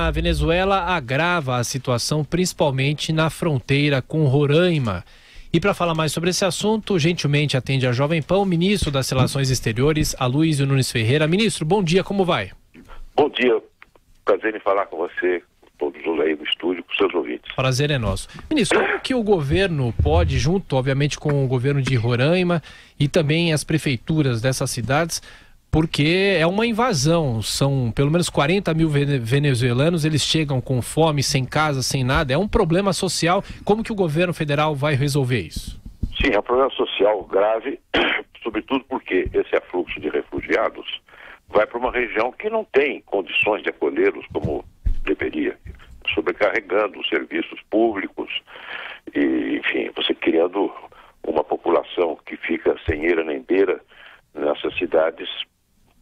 na Venezuela agrava a situação, principalmente na fronteira com Roraima. E para falar mais sobre esse assunto, gentilmente atende a Jovem Pan o ministro das Relações Exteriores, Aloysio Nunes Ferreira. Ministro, bom dia, como vai? Bom dia, prazer em falar com você, todos aí do estúdio, com seus ouvintes. Prazer é nosso. Ministro, como que o governo pode, junto, obviamente, com o governo de Roraima e também as prefeituras dessas cidades, porque é uma invasão, são pelo menos 40 mil venezuelanos, eles chegam com fome, sem casa, sem nada, é um problema social. Como que o governo federal vai resolver isso? Sim, é um problema social grave, sobretudo porque esse afluxo de refugiados vai para uma região que não tem condições de acolhê-los como deveria, sobrecarregando os serviços públicos e, enfim, você criando uma população que fica sem eira nem beira nessas cidades,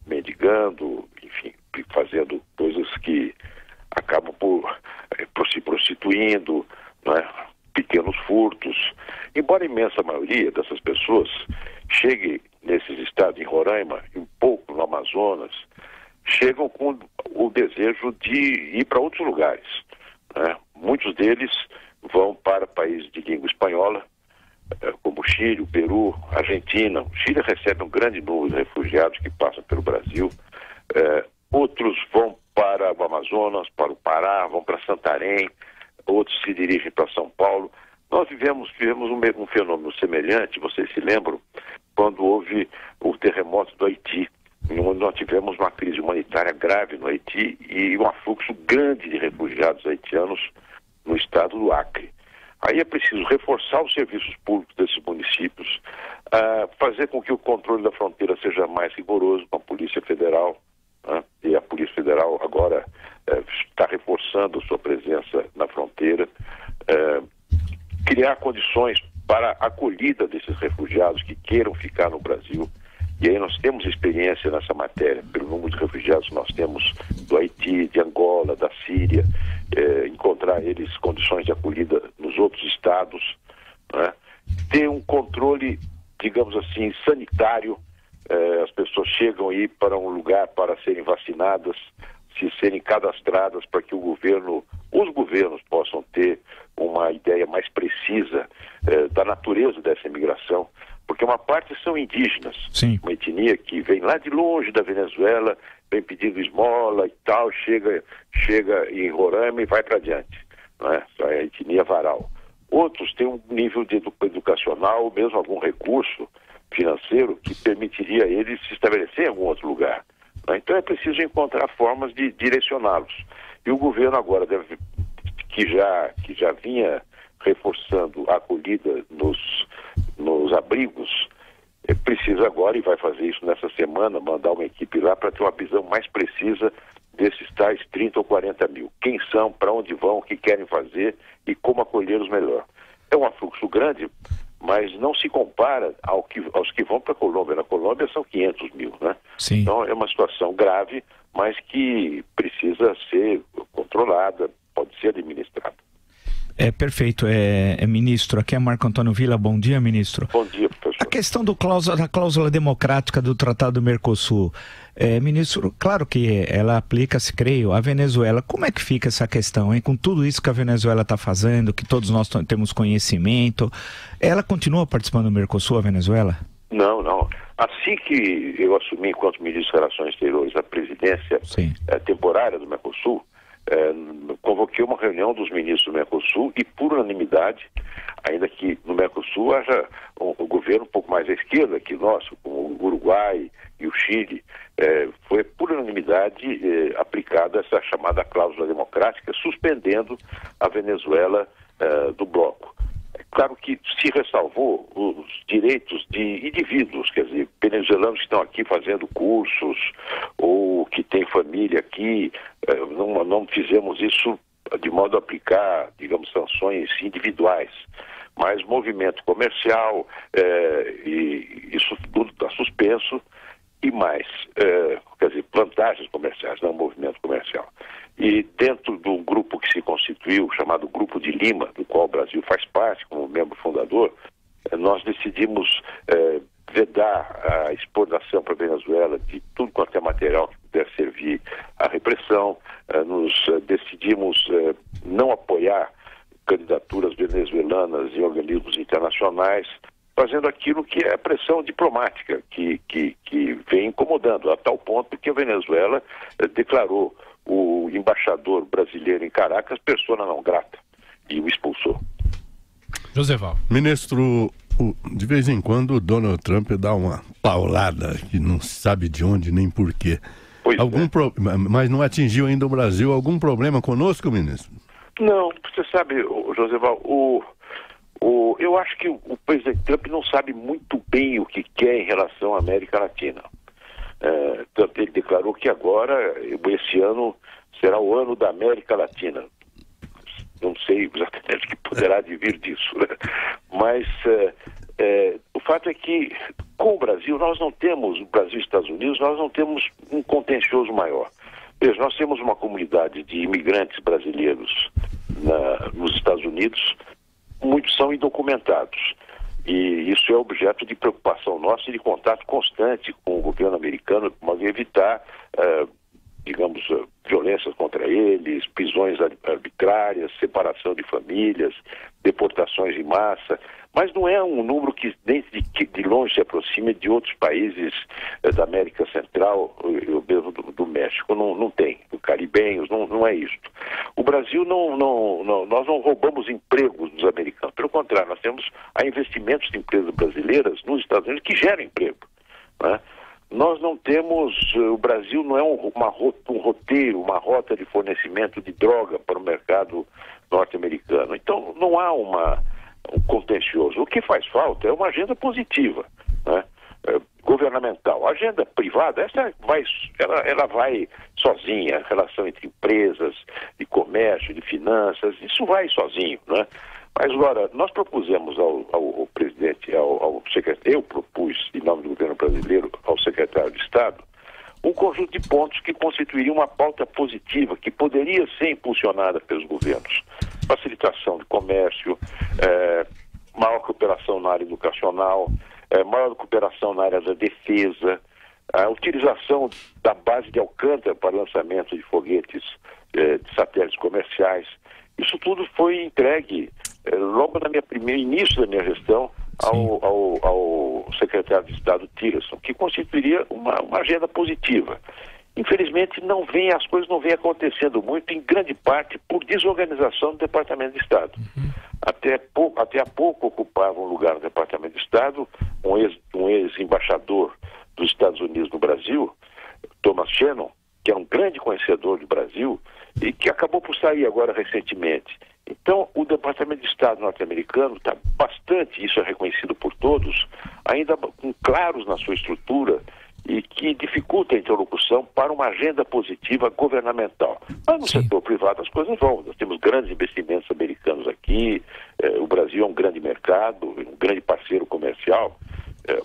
mendigando, enfim, fazendo coisas que acabam por se prostituindo, né? Pequenos furtos. Embora a imensa maioria dessas pessoas chegue nesses estados, em Roraima, e um pouco no Amazonas, chegam com o desejo de ir para outros lugares, né? Muitos deles vão para países de língua espanhola, como o Chile, o Peru, a Argentina. O Chile recebe um grande número de refugiados que passam pelo Brasil. Outros vão para o Amazonas, para o Pará, vão para Santarém, outros se dirigem para São Paulo. Nós vivemos um fenômeno semelhante, vocês se lembram, quando houve o terremoto do Haiti, onde nós tivemos uma crise humanitária grave no Haiti e um afluxo grande de refugiados haitianos no estado do Acre. Aí é preciso reforçar os serviços públicos desses municípios, fazer com que o controle da fronteira seja mais rigoroso com a Polícia Federal, né? E a Polícia Federal agora está reforçando sua presença na fronteira, criar condições para a acolhida desses refugiados que queiram ficar no Brasil. E aí nós temos experiência nessa matéria, pelo número de refugiados que nós temos do Haiti, de Angola, da Síria, encontrar eles condições de acolhida nos outros estados, né? Ter um controle, digamos assim, sanitário. As pessoas chegam aí para um lugar para serem vacinadas, se serem cadastradas para que os governos possam ter uma ideia mais precisa da natureza dessa imigração. Porque uma parte são indígenas, sim, uma etnia que vem lá de longe da Venezuela, vem pedindo esmola e tal, chega em Roraima e vai para adiante, não é? Essa é a etnia varal. Outros têm um nível de educacional, mesmo algum recurso financeiro que permitiria a eles se estabelecer em algum outro lugar, não é? Então é preciso encontrar formas de direcioná-los. E o governo agora que já vinha reforçando a acolhida nos abrigos, precisa agora, e vai fazer isso nessa semana, mandar uma equipe lá para ter uma visão mais precisa desses tais 30 ou 40 mil. Quem são, para onde vão, o que querem fazer e como acolhê-los melhor. É um afluxo grande, mas não se compara aos que vão para a Colômbia. Na Colômbia são 500 mil, né? Sim. Então é uma situação grave, mas que precisa ser controlada, pode ser administrada. Perfeito. Ministro, aqui é Marco Antônio Villa. Bom dia, ministro. Bom dia, professor. A questão da cláusula democrática do Tratado do Mercosul. Ministro, claro que ela aplica-se, creio, à Venezuela. Como é que fica essa questão, hein? Com tudo isso que a Venezuela está fazendo, que todos nós temos conhecimento, ela continua participando do Mercosul, a Venezuela? Não. Assim que eu assumi, enquanto ministro das Relações Exteriores, a presidência temporária do Mercosul, convoquei uma reunião dos ministros do Mercosul e, por unanimidade, ainda que no Mercosul haja um governo um pouco mais à esquerda que nosso, como o Uruguai e o Chile, foi por unanimidade aplicada essa chamada cláusula democrática, suspendendo a Venezuela do bloco. É claro que se ressalvou os direitos de indivíduos, quer dizer, venezuelanos que estão aqui fazendo cursos ou que têm família aqui. Não fizemos isso de modo a aplicar, digamos, sanções individuais, mas movimento comercial, e isso tudo está suspenso, e mais, quer dizer, plantagens comerciais, não movimento comercial. E dentro do grupo que se constituiu, chamado Grupo de Lima, do qual o Brasil faz parte como membro fundador, nós decidimos vedar a exportação para a Venezuela de tudo quanto é material que pudesse servir à repressão. Nos decidimos não apoiar candidaturas venezuelanas em organismos internacionais, fazendo aquilo que é a pressão diplomática que vem incomodando, a tal ponto que a Venezuela declarou o embaixador brasileiro em Caracas persona não grata e o expulsou. Josevaldo. Ministro, de vez em quando o Donald Trump dá uma paulada que não sabe de onde nem porquê. Mas não atingiu ainda o Brasil. Algum problema conosco, ministro? Não, você sabe, Josevaldo, eu acho que o presidente Trump não sabe muito bem o que quer em relação à América Latina. Tanto ele declarou que agora, esse ano, será o ano da América Latina. Não sei exatamente o que poderá vir disso, né? Mas o fato é que com o Brasil, nós não temos, o Brasil e Estados Unidos, nós não temos um contencioso maior. Veja, nós temos uma comunidade de imigrantes brasileiros nos Estados Unidos, muitos são indocumentados. E isso é objeto de preocupação nossa e de contato constante com o governo americano, para evitar, digamos, violências contra eles, prisões arbitrárias, separação de famílias, deportações em massa. Mas não é um número que nem de longe se aproxima de outros países da América Central ou mesmo do México. Não tem. Caribenhos, não é isso. O Brasil, nós não roubamos empregos dos americanos. Pelo contrário, nós há investimentos de empresas brasileiras nos Estados Unidos que geram emprego, né? Nós não temos, o Brasil não é um roteiro, uma rota de fornecimento de droga para o mercado norte-americano. Então, não há um contencioso. O que faz falta é uma agenda positiva, né? Governamental. A agenda privada, ela vai sozinha, a relação entre empresas, de comércio, de finanças, isso vai sozinho, né? Mas agora, nós propusemos ao presidente, ao secretário, eu propus, em nome do governo brasileiro, ao secretário de Estado, um conjunto de pontos que constituiriam uma pauta positiva, que poderia ser impulsionada pelos governos. Facilitação de comércio, maior cooperação na área educacional, maior cooperação na área da defesa, a utilização da base de Alcântara para o lançamento de foguetes de satélites comerciais. Isso tudo foi entregue logo no início da minha gestão ao secretário de Estado Tillerson, que constituiria uma agenda positiva. Infelizmente, as coisas não vêm acontecendo muito, em grande parte por desorganização do Departamento de Estado. Até há pouco ocupava um lugar no Departamento de Estado um ex-embaixador dos Estados Unidos no Brasil, Thomas Shannon, que é um grande conhecedor do Brasil e que acabou por sair agora recentemente. Então, o Departamento de Estado norte-americano está bastante, isso é reconhecido por todos, ainda claros na sua estrutura e que dificulta a interlocução para uma agenda positiva governamental. Mas no setor privado as coisas vão. Nós temos grandes investimentos americanos aqui, o Brasil é um grande mercado, um grande parceiro comercial.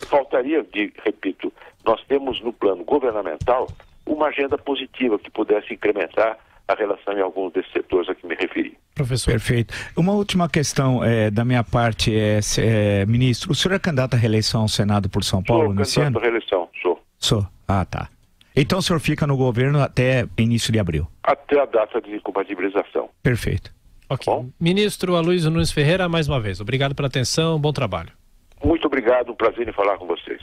Faltaria, repito, nós temos no plano governamental uma agenda positiva que pudesse incrementar a relação em alguns desses setores a que me referi. Professor. Perfeito. Uma última questão da minha parte ministro, o senhor é candidato à reeleição ao Senado por São Paulo nesse ano? Sou candidato à reeleição, sou. Ah, tá. Então o senhor fica no governo até início de abril? Até a data de compatibilização. Perfeito. Ok. Bom? Ministro Aloysio Nunes Ferreira, mais uma vez, obrigado pela atenção, bom trabalho. Muito obrigado, um prazer em falar com vocês.